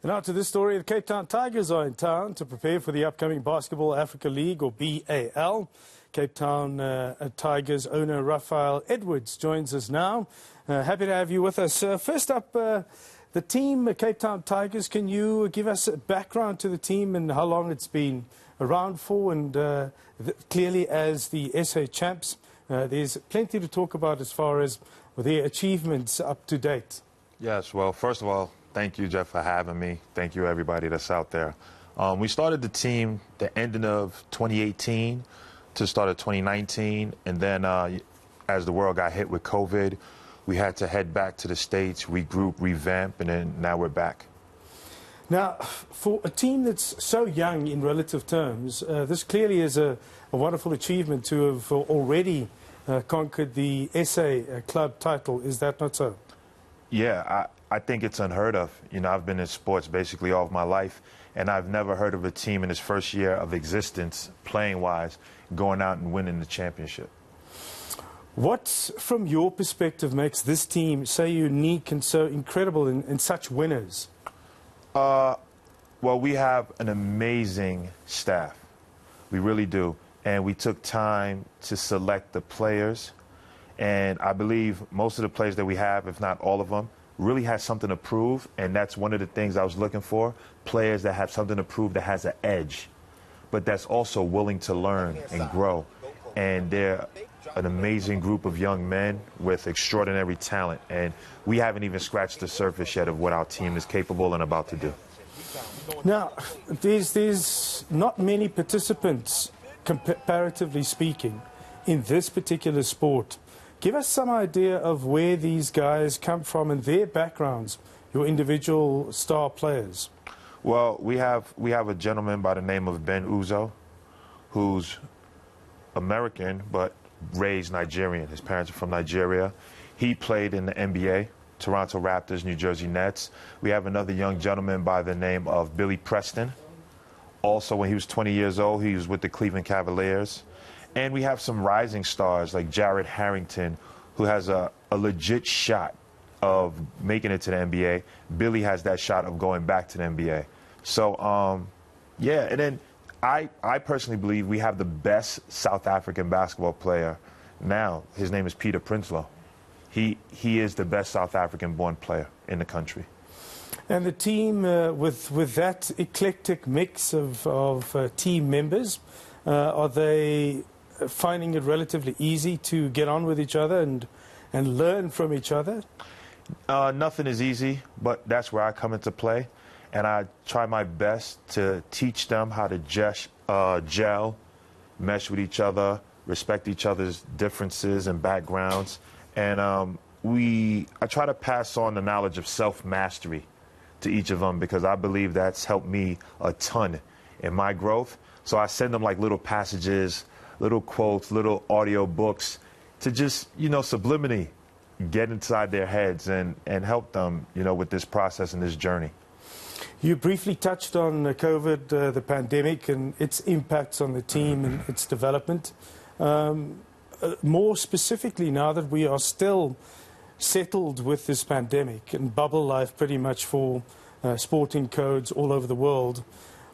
And now to this story, the Cape Town Tigers are in town to prepare for the upcoming Basketball Africa League, or BAL. Cape Town Tigers owner Raphael Edwards joins us now. Happy to have you with us. First up, the team, Cape Town Tigers, can you give us a background to the team and how long it's been around for? And clearly, as the SA champs, there's plenty to talk about as far as their achievements up to date. Yes, well, first of all, thank you, Jeff, for having me. Thank you, everybody that's out there. We started the team the ending of 2018 to start of 2019, and then as the world got hit with COVID, we had to head back to the States, regroup, revamp, and then now we're back. Now, for a team that's so young in relative terms, this clearly is a wonderful achievement to have already conquered the SA club title. Is that not so? Yeah, I think it's unheard of. You know, I've been in sports basically all of my life, and I've never heard of a team in its first year of existence, playing-wise, going out and winning the championship. What, from your perspective, makes this team so unique and so incredible and such winners? Well, we have an amazing staff. We really do. And we took time to select the players. And I believe most of the players that we have, if not all of them, really has something to prove. And that's one of the things I was looking for, players that have something to prove that has an edge, but that's also willing to learn and grow. And they're an amazing group of young men with extraordinary talent. And we haven't even scratched the surface yet of what our team is capable and about to do. Now, there's not many participants, comparatively speaking, in this particular sport. Give us some idea of where these guys come from and their backgrounds, your individual star players. Well, we have a gentleman by the name of Ben Uzo, who's American but raised Nigerian. His parents are from Nigeria. He played in the NBA, Toronto Raptors, New Jersey Nets. We have another young gentleman by the name of Billy Preston. Also, when he was 20 years old, he was with the Cleveland Cavaliers. And we have some rising stars like Jared Harrington, who has a legit shot of making it to the NBA. Billy has that shot of going back to the NBA. So, yeah, and then I personally believe we have the best South African basketball player now. His name is Peter Prinsloo. He is the best South African-born player in the country. And the team, with that eclectic mix of team members, are they finding it relatively easy to get on with each other and learn from each other? Nothing is easy, but that's where I come into play. And I try my best to teach them how to gel, mesh with each other, respect each other's differences and backgrounds. And I try to pass on the knowledge of self-mastery to each of them, because I believe that's helped me a ton in my growth. So I send them like little passages, little quotes, little audio books to just, you know, subliminally get inside their heads and help them, you know, with this process and this journey. You briefly touched on COVID, the pandemic, and its impacts on the team and its development. More specifically, now that we are still settled with this pandemic and bubble life pretty much for sporting codes all over the world,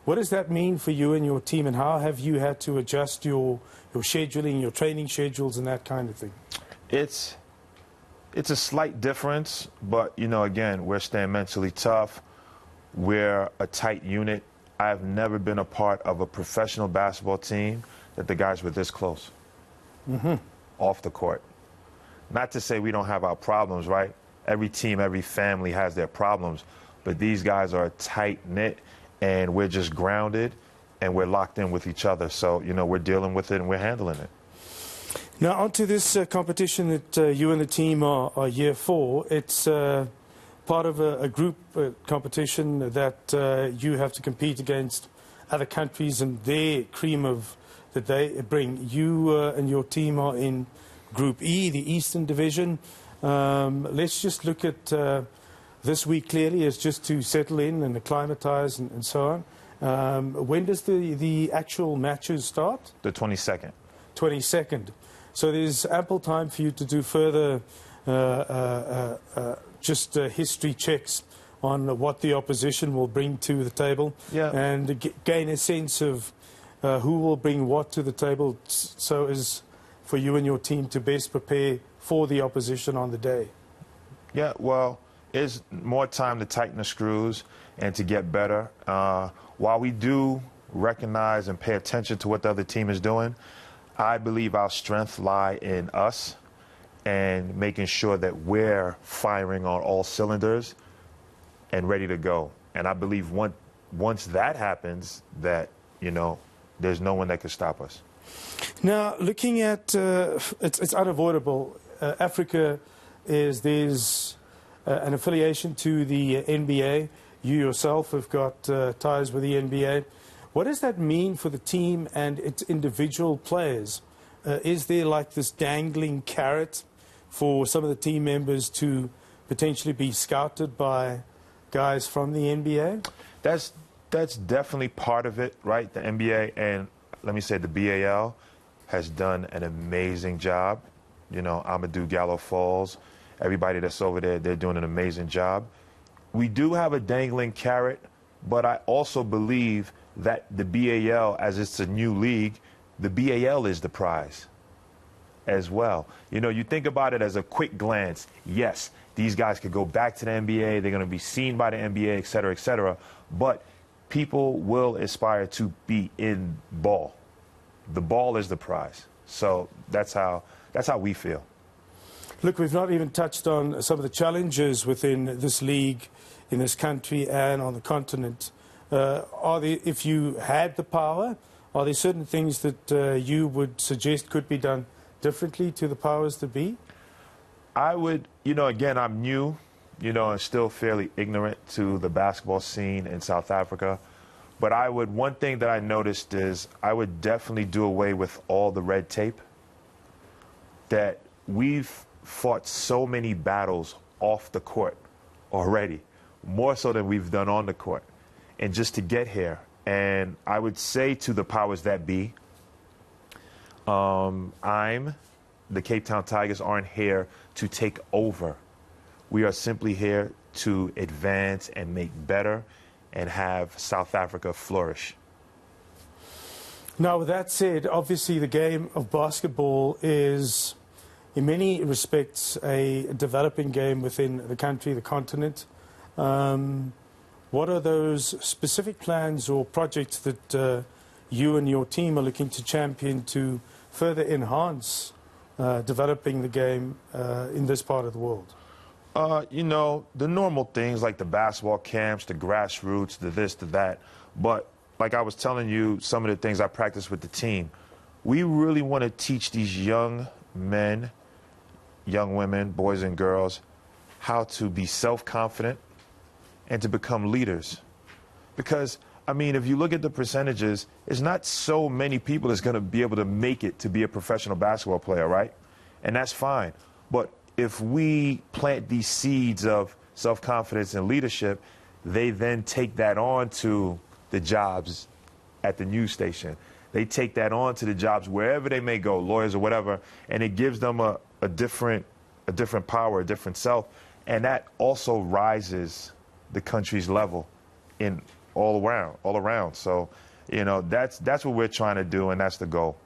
what does that mean for you and your team, and how have you had to adjust your scheduling, your training schedules, and that kind of thing? It's a slight difference, but, you know, again, we're staying mentally tough. We're a tight unit. I've never been a part of a professional basketball team that the guys were this close off the court. Not to say we don't have our problems, right? Every team, every family has their problems, but these guys are tight-knit, and we're just grounded, and we're locked in with each other. So, you know, we're dealing with it and we're handling it. Now, onto this competition that you and the team are here for. It's part of a group competition that you have to compete against other countries and their cream of that they bring. You and your team are in Group E, the Eastern Division. Let's just look at this week clearly as just to settle in and acclimatize and so on. When does the actual matches start? The 22nd. 22nd. So there's ample time for you to do further history checks on what the opposition will bring to the table, and gain a sense of who will bring what to the table, so as for you and your team to best prepare for the opposition on the day? Yeah, well, it's more time to tighten the screws and to get better. While we do recognize and pay attention to what the other team is doing, I believe our strength lie in us and making sure that we're firing on all cylinders and ready to go. And I believe once that happens, that, you know, there's no one that can stop us. Now, looking at, it's unavoidable. Africa there's an affiliation to the NBA. You yourself have got ties with the NBA. What does that mean for the team and its individual players? Is there like this dangling carrot for some of the team members to potentially be scouted by guys from the NBA? That's definitely part of it, right? The NBA and, let me say, the BAL has done an amazing job. You know, Amadou Gallo Falls, everybody that's over there, they're doing an amazing job. We do have a dangling carrot, but I also believe that the BAL, as it's a new league, the BAL is the prize as well. You know, you think about it as a quick glance. Yes, these guys could go back to the NBA. They're going to be seen by the NBA, et cetera, et cetera. But people will aspire to be in ball. The ball is the prize. So that's how we feel. Look, we've not even touched on some of the challenges within this league, in this country and on the continent. If you had the power, are there certain things that you would suggest could be done differently to the powers that be? I would, you know, again, I'm new, you know, and still fairly ignorant to the basketball scene in South Africa. But one thing that I noticed is I would definitely do away with all the red tape. That we've fought so many battles off the court already, more so than we've done on the court. And just to get here, and I would say to the powers that be, the Cape Town Tigers aren't here to take over. We are simply here to advance and make better and have South Africa flourish. Now, with that said, obviously the game of basketball is, in many respects, a developing game within the country, the continent. What are those specific plans or projects that you and your team are looking to champion to further enhance developing the game in this part of the world? You know, the normal things like the basketball camps, the grassroots, the this, the that. But like I was telling you, some of the things I practice with the team, we really want to teach these young men, young women, boys and girls, how to be self-confident and to become leaders. Because, I mean, if you look at the percentages, it's not so many people that's going to be able to make it to be a professional basketball player, right? And that's fine. But if we plant these seeds of self-confidence and leadership, they then take that on to the jobs at the news station. They take that on to the jobs wherever they may go, lawyers or whatever, and it gives them a different power, a different self, and that also rises the country's level in all around. So, you know, that's what we're trying to do, and that's the goal.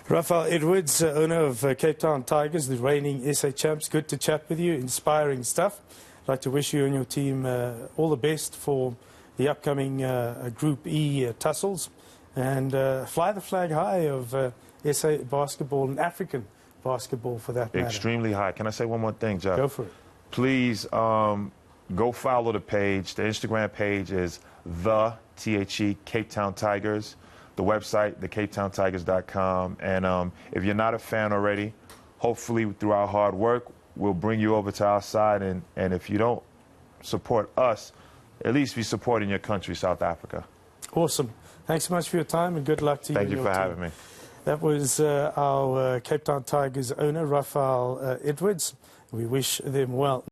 Raphael Edwards, owner of Cape Town Tigers, the reigning SA champs. Good to chat with you. Inspiring stuff. I'd like to wish you and your team all the best for the upcoming Group E tussles, and fly the flag high of SA basketball and African basketball for that matter. Extremely high. Can I say one more thing, Jeff? Go for it. Please go follow the page. The Instagram page is THE Cape Town Tigers. The website, thecapetowntigers.com. And if you're not a fan already, hopefully through our hard work, we'll bring you over to our side. And if you don't support us, at least be supporting your country, South Africa. Awesome. Thanks so much for your time, and good luck to you. Thank you for having me. That was our Cape Town Tigers owner, Raphael Edwards. We wish them well.